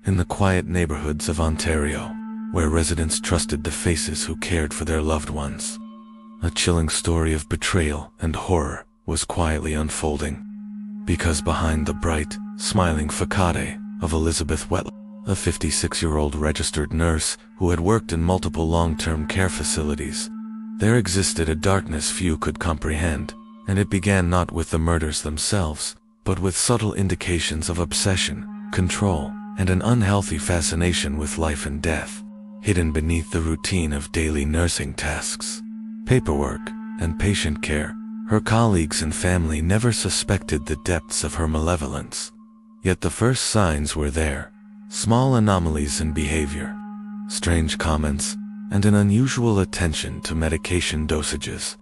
in the quiet neighborhoods of Ontario, where residents trusted the faces who cared for their loved ones. A chilling story of betrayal and horror was quietly unfolding, because behind the bright, smiling facade of Elizabeth Wettlaufer, a 56-year-old registered nurse who had worked in multiple long-term care facilities, there existed a darkness few could comprehend, and it began not with the murders themselves, but with subtle indications of obsession, control, and an unhealthy fascination with life and death, hidden beneath the routine of daily nursing tasks, paperwork, and patient care. Her colleagues and family never suspected the depths of her malevolence. Yet the first signs were there: small anomalies in behavior, strange comments, and an unusual attention to medication dosages.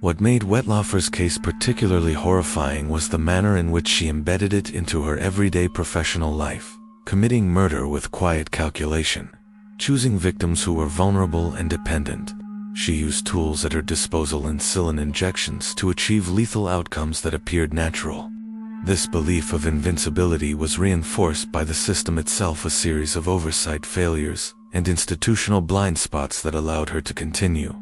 What made Wettlaufer's case particularly horrifying was the manner in which she embedded it into her everyday professional life, committing murder with quiet calculation, choosing victims who were vulnerable and dependent. She used tools at her disposal, insulin injections, to achieve lethal outcomes that appeared natural. This belief of invincibility was reinforced by the system itself, a series of oversight failures and institutional blind spots that allowed her to continue.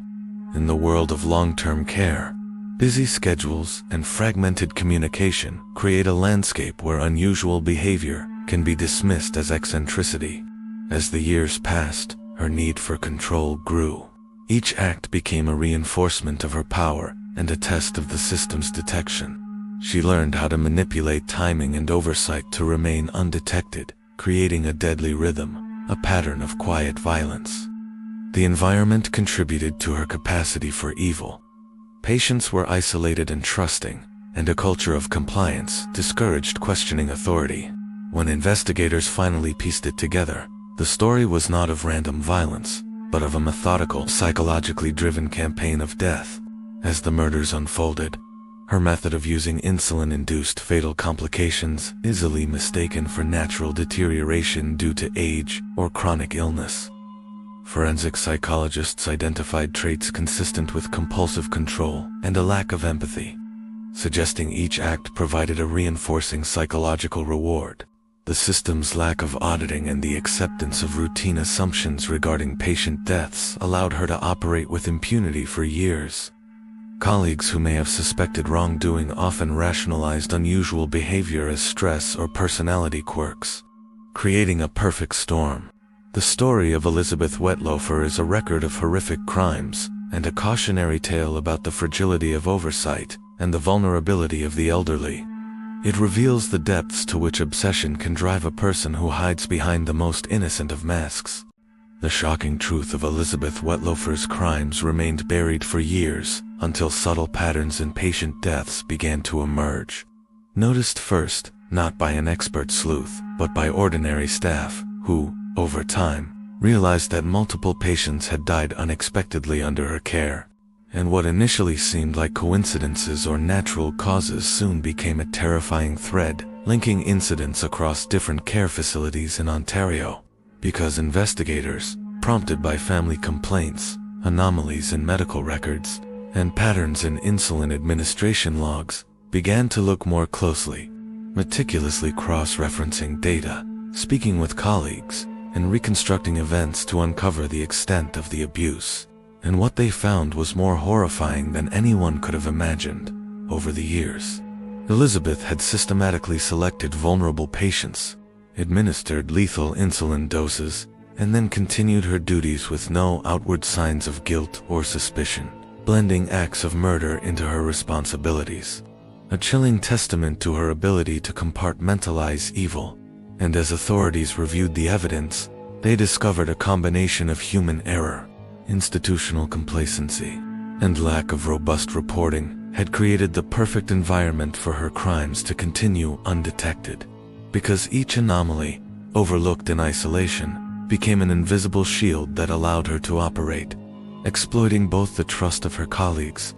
In the world of long-term care, busy schedules and fragmented communication create a landscape where unusual behavior can be dismissed as eccentricity. As the years passed, her need for control grew. Each act became a reinforcement of her power and a test of the system's detection. She learned how to manipulate timing and oversight to remain undetected, creating a deadly rhythm, a pattern of quiet violence. The environment contributed to her capacity for evil. Patients were isolated and trusting, and a culture of compliance discouraged questioning authority. When investigators finally pieced it together, the story was not of random violence, but of a methodical, psychologically driven campaign of death. As the murders unfolded, her method of using insulin-induced fatal complications, easily mistaken for natural deterioration due to age or chronic illness. Forensic psychologists identified traits consistent with compulsive control and a lack of empathy, suggesting each act provided a reinforcing psychological reward. The system's lack of auditing and the acceptance of routine assumptions regarding patient deaths allowed her to operate with impunity for years. Colleagues who may have suspected wrongdoing often rationalized unusual behavior as stress or personality quirks, creating a perfect storm. The story of Elizabeth Wettlaufer is a record of horrific crimes and a cautionary tale about the fragility of oversight and the vulnerability of the elderly. It reveals the depths to which obsession can drive a person who hides behind the most innocent of masks. The shocking truth of Elizabeth Wettlaufer's crimes remained buried for years, until subtle patterns in patient deaths began to emerge. Noticed first, not by an expert sleuth, but by ordinary staff, who, over time, realized that multiple patients had died unexpectedly under her care. And what initially seemed like coincidences or natural causes soon became a terrifying thread, linking incidents across different care facilities in Ontario. Because investigators, prompted by family complaints, anomalies in medical records, and patterns in insulin administration logs, began to look more closely, meticulously cross-referencing data, speaking with colleagues, and reconstructing events to uncover the extent of the abuse. And what they found was more horrifying than anyone could have imagined. Over the years, Elizabeth had systematically selected vulnerable patients, administered lethal insulin doses, and then continued her duties with no outward signs of guilt or suspicion, blending acts of murder into her responsibilities. A chilling testament to her ability to compartmentalize evil. And as authorities reviewed the evidence, they discovered a combination of human error, institutional complacency, and lack of robust reporting had created the perfect environment for her crimes to continue undetected. Because each anomaly, overlooked in isolation, became an invisible shield that allowed her to operate, exploiting both the trust of her colleagues.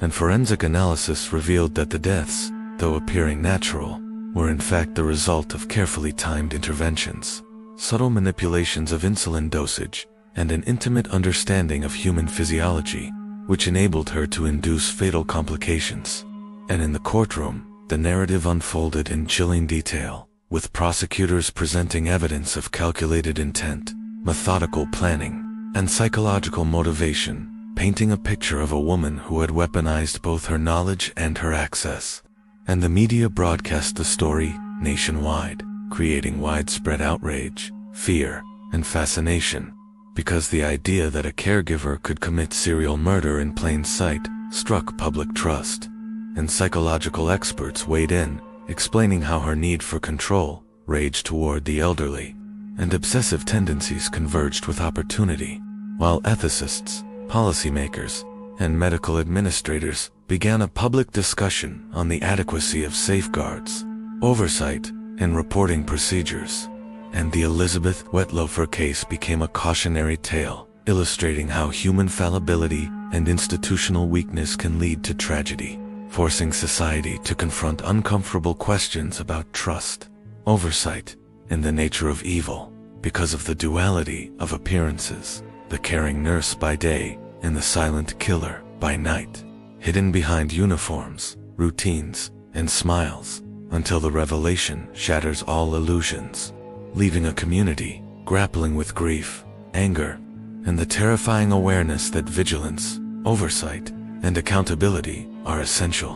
And forensic analysis revealed that the deaths, though appearing natural, were in fact the result of carefully timed interventions, subtle manipulations of insulin dosage, and an intimate understanding of human physiology, which enabled her to induce fatal complications. And in the courtroom, the narrative unfolded in chilling detail. with prosecutors presenting evidence of calculated intent, methodical planning, and psychological motivation, painting a picture of a woman who had weaponized both her knowledge and her access. And the media broadcast the story nationwide, creating widespread outrage, fear, and fascination, because the idea that a caregiver could commit serial murder in plain sight struck public trust, and psychological experts weighed in, explaining how her need for control, rage toward the elderly, and obsessive tendencies converged with opportunity, while ethicists, policymakers, and medical administrators began a public discussion on the adequacy of safeguards, oversight, and reporting procedures. And the Elizabeth Wettlaufer case became a cautionary tale, illustrating how human fallibility and institutional weakness can lead to tragedy, forcing society to confront uncomfortable questions about trust, oversight, and the nature of evil, because of the duality of appearances, the caring nurse by day and the silent killer by night, hidden behind uniforms, routines, and smiles, until the revelation shatters all illusions, leaving a community grappling with grief, anger, and the terrifying awareness that vigilance, oversight, and accountability are essential.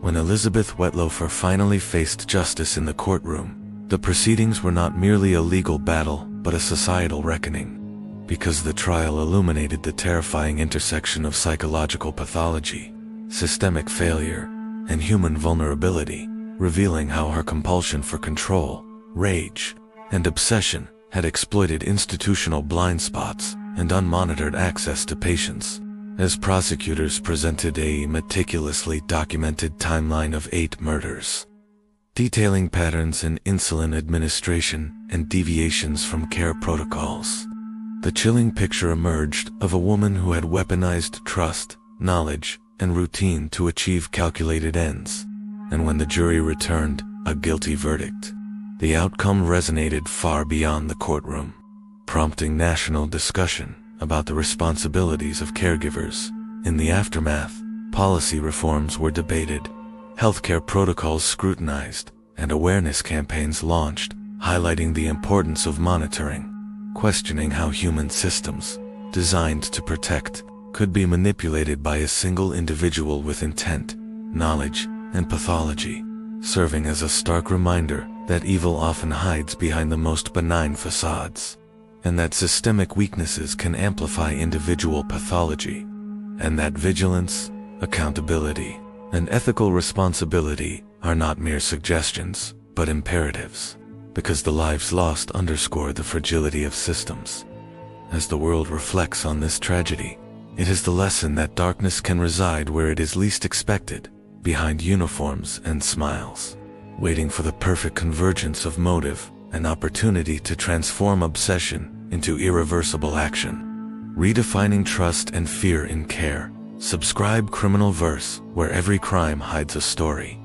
When Elizabeth Wettlaufer finally faced justice in the courtroom, the proceedings were not merely a legal battle but a societal reckoning, because the trial illuminated the terrifying intersection of psychological pathology, systemic failure, and human vulnerability, revealing how her compulsion for control, rage, and obsession had exploited institutional blind spots and unmonitored access to patients. As prosecutors presented a meticulously documented timeline of 8 murders, detailing patterns in insulin administration and deviations from care protocols, the chilling picture emerged of a woman who had weaponized trust, knowledge, and routine to achieve calculated ends. And when the jury returned a guilty verdict, the outcome resonated far beyond the courtroom, prompting national discussion about the responsibilities of caregivers. In the aftermath, policy reforms were debated, healthcare protocols scrutinized, and awareness campaigns launched, highlighting the importance of monitoring, questioning how human systems, designed to protect, could be manipulated by a single individual with intent, knowledge, and pathology, serving as a stark reminder that evil often hides behind the most benign facades, and that systemic weaknesses can amplify individual pathology, and that vigilance, accountability, and ethical responsibility are not mere suggestions, but imperatives, because the lives lost underscore the fragility of systems. As the world reflects on this tragedy, it is the lesson that darkness can reside where it is least expected, behind uniforms and smiles, waiting for the perfect convergence of motive and opportunity to transform obsession into irreversible action. Redefining trust and fear in care. Subscribe Criminal Verse, where every crime hides a story.